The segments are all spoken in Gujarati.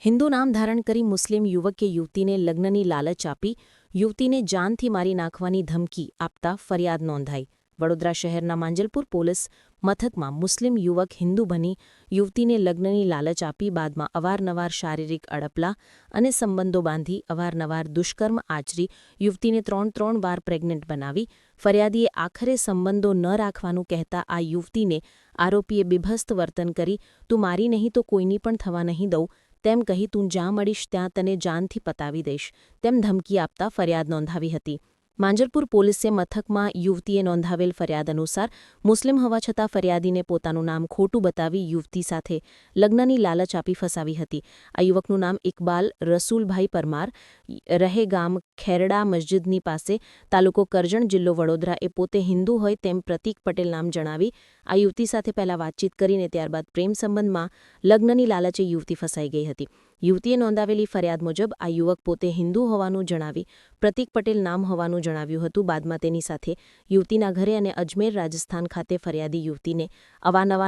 હિન્દુ નામ ધારણ કરી મુસ્લિમ યુવકે યુવતીને લગ્નની લાલચ આપી યુવતીને જાનથી મારી નાખવાની ધમકી આપતા ફરિયાદ નોંધાઈ. વડોદરા શહેરના માંજલપુર પોલીસ મથકમાં મુસ્લિમ યુવક હિન્દુ બની યુવતીને લગ્નની લાલચ આપી બાદમાં અવારનવાર શારીરિક અડપલા અને સંબંધો બાંધી અવારનવાર દુષ્કર્મ આચરી યુવતીને ત્રણ વાર પ્રેગ્નન્ટ બનાવી ફરિયાદીએ આખરે સંબંધો ન રાખવાનું કહેતા આ યુવતીને આરોપીએ બીભત્સ વર્તન કરી તું મારી નહીં તો કોઈની પણ થવા નહીં દઉં તેમ કહી તું જ્યાં મળીશ ત્યાં તને જાનથી પતાવી દઈશ તેમ ધમકી આપતા ફરિયાદ નોંધાવી હતી. માંજલપુર પોલીસે મથકમાં યુવતીએ નોંધાવેલ ફરિયાદ અનુસાર મુસ્લિમ હોવા છતાં ફરિયાદીને પોતાનું નામ ખોટું બતાવી યુવતી સાથે લગ્નની લાલચ આપી ફસાવી હતી. આ યુવકનું નામ ઇકબાલ રસૂલભાઈ પરમાર, રહે ગામ ખેરડા મસ્જિદની પાસે, તાલુકો કરજણ, જિલ્લો વડોદરા એ પોતે હિન્દુ હોય તેમ પ્રતીક પટેલ નામ જણાવી આ યુવતી સાથે પહેલા વાતચીત કરીને ત્યારબાદ પ્રેમ સંબંધમાં લગ્નની લાલચે યુવતી ફસાઈ ગઈ હતી. યુવતીએ નોંધાવેલી ફરિયાદ મુજબ આ યુવક પોતે હિન્દુ હોવાનું જણાવી પ્રતીક પટેલ નામ હોવાનું જણાવ્યું હતું. બાદમાં તેની સાથે યુવતીના ઘરે અને અજમેર રાજસ્થાન ખાતે ફરિયાદી યુવતીને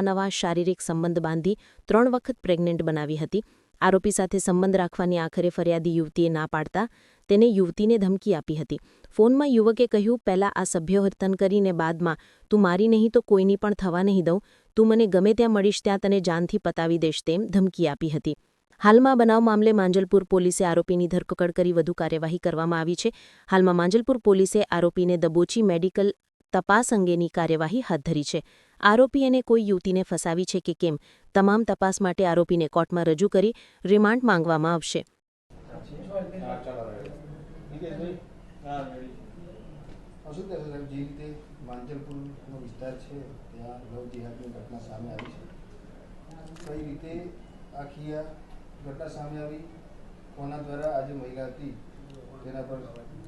નવા શારીરિક સંબંધ બાંધી 3 વખત પ્રેગ્નન્ટ બનાવી હતી. આરોપી સાથે સંબંધ રાખવાની આખરે ફરિયાદી યુવતીએ ના પાડતા તેને યુવતીને ધમકી આપી હતી. ફોનમાં યુવકે કહ્યું, પહેલાં આ સભ્ય વર્તન કરીને બાદમાં તું મારી નહીં તો કોઈની પણ થવા નહીં દઉં, તું મને ગમે ત્યાં મળીશ ત્યાં તને જાનથી પતાવી દઈશ તેમ ધમકી આપી હતી. હાલમાં બનાવ મામલે માંજલપુર પોલીસે આરોપીની ધરપકડ કરી વધુ કાર્યવાહી કરવામાં આવી છે. હાલમાં માંજલપુર પોલીસે આરોપીને દબોચી મેડિકલ તપાસ અંગેની કાર્યવાહી હાથ ધરી છે. આરોપી અને કોઈ યુવતીને ફસાવી છે કે કેમ તમામ તપાસ માટે આરોપીને કોર્ટમાં રજૂ કરી રિમાન્ડ માંગવામાં આવશે. ઘટના સામે આવી કોના દ્વારા આજે મહિલા હતી તેના પર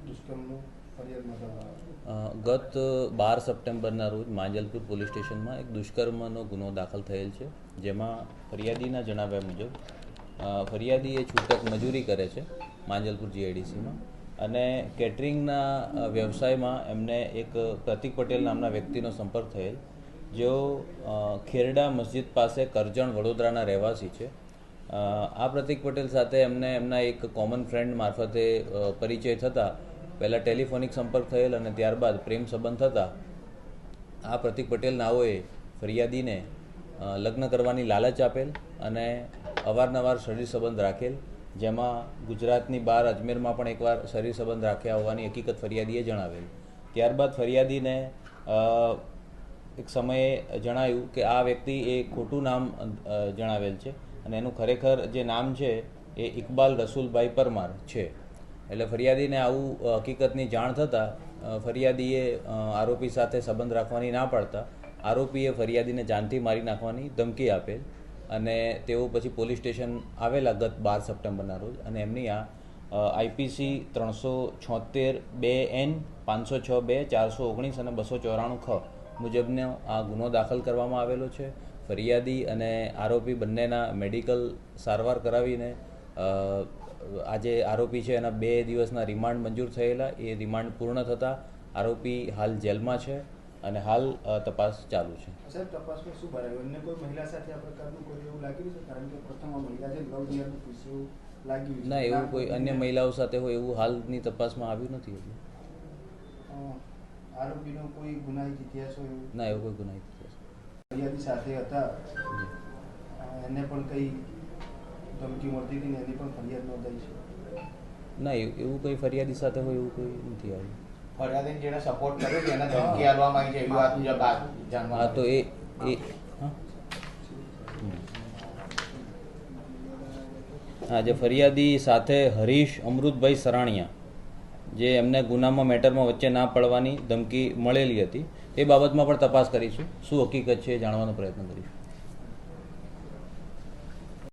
દુષ્કર્મનું ફરિયાદ નોંધવામાં ગત 12 સપ્ટેમ્બરના રોજ માંજલપુર પોલીસ સ્ટેશનમાં એક દુષ્કર્મનો ગુનો દાખલ થયેલ છે. જેમાં ફરિયાદીના જણાવ્યા મુજબ ફરિયાદી એ છૂટક મજૂરી કરે છે માંજલપુર જીઆઈડીસીમાં અને કેટરિંગના વ્યવસાયમાં એમને એક પ્રતીક પટેલ નામના વ્યક્તિનો સંપર્ક થયેલ, જેઓ ખેરડા મસ્જિદ પાસે કરજણ વડોદરાના રહેવાસી છે. આ પ્રતીક પટેલ સાથે એમને એમના એક કોમન ફ્રેન્ડ મારફતે પરિચય થતાં પહેલાં ટેલિફોનિક સંપર્ક થયેલ અને ત્યારબાદ પ્રેમ સંબંધ થતાં આ પ્રતીક પટેલ નાઓએ ફરિયાદીને લગ્ન કરવાની લાલચ આપેલ અને અવારનવાર શરીર સંબંધ રાખેલ, જેમાં ગુજરાતની બહાર અજમેરમાં પણ એકવાર શરીર સંબંધ રાખ્યા હોવાની હકીકત ફરિયાદીએ જણાવેલ. ત્યારબાદ ફરિયાદીને એક સમયે જણાયું કે આ વ્યક્તિ એ ખોટું નામ જણાવેલ છે અને એનું ખરેખર જે નામ છે એ ઇકબાલ રસૂલભાઈ પરમાર છે. એટલે ફરિયાદીને આવું હકીકતની જાણ થતાં ફરિયાદીએ આરોપી સાથે સંબંધ રાખવાની ના પાડતા આરોપીએ ફરિયાદીને જાનથી મારી નાખવાની ધમકી આપેલ અને તેઓ પછી પોલીસ સ્ટેશન આવેલા ગત 12 સપ્ટેમ્બરના રોજ અને એમની આ આઈપીસી 376(2)N 506(2) 419 અને 294 ખ મુજબનો આ ગુનો દાખલ કરવામાં આવેલો છે. ફરિયાદી અને આરોપી બંનેના મેડિકલ સારવાર કરાવીને આજે આરોપી છે એના 2 દિવસના રિમાન્ડ મંજૂર થયેલા. એ રિમાન્ડ પૂર્ણ થતાં આરોપી હાલ જેલમાં છે અને હાલ તપાસ ચાલુ છે. સાહેબ, તપાસમાં શું બરાબર અન્ય કોઈ મહિલા સાથે આ પ્રકારનું કોઈ એવું લાગ્યું છે? કારણ કે પ્રથમ આ મહિલા છે લવ ડિયરનું પૂછ્યું લાગ્યું છે. ના, એવું કોઈ અન્ય મહિલાઓ સાથે હોય એવું હાલની તપાસમાં આવ્યું નથી. આરોપીનો કોઈ ગુનાહિત ઇતિહાસ હોય એવું? ના, એવું કોઈ ગુનાહિત ઇતિહાસ. ફરિયાદી સાથે હતા એને પણ કઈ ધમકી મળતી હતી ને એની પણ ફરિયાદ નોંધાઈ છે? ના, એવું કોઈ ફરિયાદી સાથે હોય એવું કોઈ નથી આવ્યું. ફરિયાદીને જેને સપોર્ટ કર્યો છે એને ધમકી આપવામાં આવી છે એવી વાત મુજબ જાણવા. હા, તો એ હા, જે ફરિયાદી સાથે હરીશ અમૃતભાઈ સરાણિયા, જે એમને ગુનામાં મેટરમાં વચ્ચે ના પડવાની ધમકી મળેલી હતી, એ બાબતમાં પણ તપાસ કરીશું. શું હકીકત છે એ જાણવાનો પ્રયત્ન કરીશું.